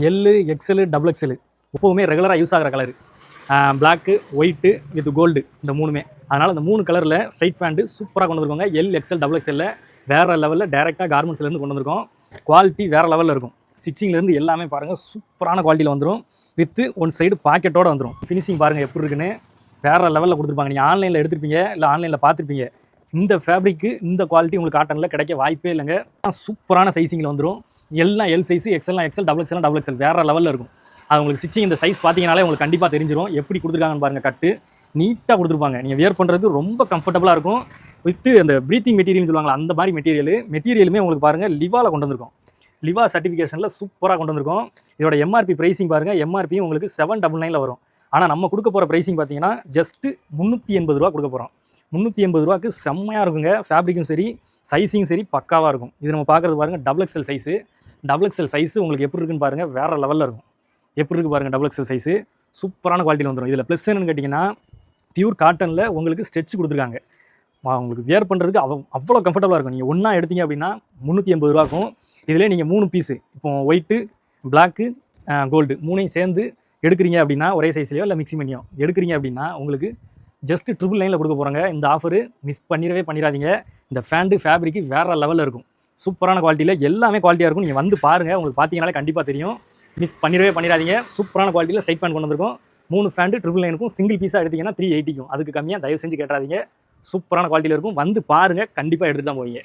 எல்லு, Excel, double Excel எப்போவுமே ரெகுலராக use ஆகிற colour. Black, white with gold இந்த மூணுமே. அதனால் இந்த 3 கலரில் ஸ்ட்ரைட் பேண்ட்டு சூப்பராக கொண்டு வந்துருக்கோங்க. எல், எக்ஸல், டபுள் எக்ஸலில் வேறு லெவலில் டேரெக்டாக கார்மெண்ட்ஸ்லேருந்து கொண்டு வந்திருக்கோம். குவாலிட்டி வேறு லெவலில் இருக்கும். ஸ்டிச்சிங்லேருந்து எல்லாமே பாருங்கள் சூப்பரான குவாலிட்டியில் வந்துடும். வித்து ஒன் சைடு பாக்கெட்டோடு வந்துடும். ஃபினிஷிங் பாருங்கள் எப்படி இருக்குன்னு வேறு லெவலில் கொடுத்துருப்பாங்க. நீங்கள் ஆன்லைனில் எடுத்துருப்பீங்க, இல்லை ஆன்லைனில் பார்த்துருப்பீங்க. இந்த ஃபேப்ரிக்கு இந்த குவாலிட்டி உங்களுக்கு காட்டனில் கிடைக்க வாய்ப்பே இல்லைங்க. சூப்பரான சைஸிங்கில் வந்துடும். எல்லாம் எல் சைஸு, எக்ஸல்லாம் எக்ஸல், டபுள் எக்ஸல் வேறு லெவலில் இருக்கும். அது உங்களுக்கு ஸ்டிச்சிங் இந்த சைஸ் பார்த்தீங்கனாலே உங்களுக்கு கண்டிப்பாக தெரிஞ்சிடும். எப்படி கொடுத்துருக்காங்கன்னு பாருங்கள். கட்டு நீட்டாக கொடுத்துருப்பாங்க. நீங்கள் வியர் பண்ணுறதுக்கு ரொம்ப கம்ஃபர்டபுளாக இருக்கும். வித்து அந்த ப்ரீத்திங் மெட்டீரியல்னு சொல்லுவாங்களா அந்த மாதிரி மெட்டீரியலுமே உங்களுக்கு பாருங்கள் லிவாவில் கொண்டு வந்திருக்கோம். லிவா சர்டிஃபிகேஷனில் சூப்பராக கொண்டு வந்திருக்கோம். இதோட எம்ஆர்பி ப்ரைஸிங் பாருங்கள். எம்ஆர்பி உங்களுக்கு 799 வரும். ஆனால் நம்ம கொடுக்க போகிற ப்ரைஸிங் பார்த்தீங்கன்னா ஜஸ்ட்டு 380 ரூபா கொடுக்க போகிறோம். 380 ரூபாய்க்கு செம்மையாக இருக்குங்க. ஃபேப்ரிக்கும் சரி, சைஸிங் சரி பக்காவாக இருக்கும். இது நம்ம பார்க்குறது பாருங்கள் double XL size. Double XL size உங்களுக்கு எப்படி இருக்குன்னு பாருங்கள். வேறு லெவலில் இருக்கும். எப்படி இருக்குது பாருங்கள். டபுள் எக்ஸல் சைஸு சூப்பரான குவாலிட்டியில் வந்துடும். இதில் ப்ளஸ் என்னன்னு கேட்டிங்கன்னா பியூர் காட்டனில் உங்களுக்கு ஸ்ட்ரெச் கொடுத்துருக்காங்க. உங்களுக்கு வியர் பண்ணுறதுக்கு அவ்வளோ கம்ஃபர்டபுளாக இருக்கும். நீங்கள் ஒன்றா எடுத்தீங்க அப்படின்னா 380 ரூபாக்கும். இதிலே நீங்கள் 3 பீஸு இப்போ ஒயிட்டு, பிளாக்கு, கோல்டு 3ஐயும் சேர்ந்து எடுக்கிறீங்க அப்படின்னா ஒரே சைஸ்லையோ இல்லை மிக்சிங் பண்ணியோ எடுக்கிறீங்க அப்படின்னா உங்களுக்கு ஜஸ்ட்டு 999 கொடுக்க போகிறாங்க. இந்த ஆஃபரு மிஸ் பண்ணிடாதீங்க. இந்த ஃபேப்ரிக்கு வேறு லெவலில் இருக்கும். சூப்பரான குவாலிட்டியில் எல்லாமே குவாலிட்டியாக இருக்கும். நீங்கள் வந்து பாருங்கள். உங்களுக்கு பார்த்தீங்கனாலே கண்டிப்பாக தெரியும். மிஸ் பண்ணிடாதீங்க. சூப்பரான குவாலிட்டியில் ஸ்ட்ரைட் பேண்ட் கொண்டு வந்திருக்கும். 3 ஃபேண்ட்டு 999க்கும். சிங்கிள் பீஸாக எடுத்தீங்கன்னா 380க்கும். அதுக்கு கம்மியாக தயவு செஞ்சு கேட்டாதீங்க. சூப்பரான குவாலிட்டியில் இருக்கும். வந்து பாருங்கள். கண்டிப்பாக எடுத்துகிட்டு தான் போவீங்க.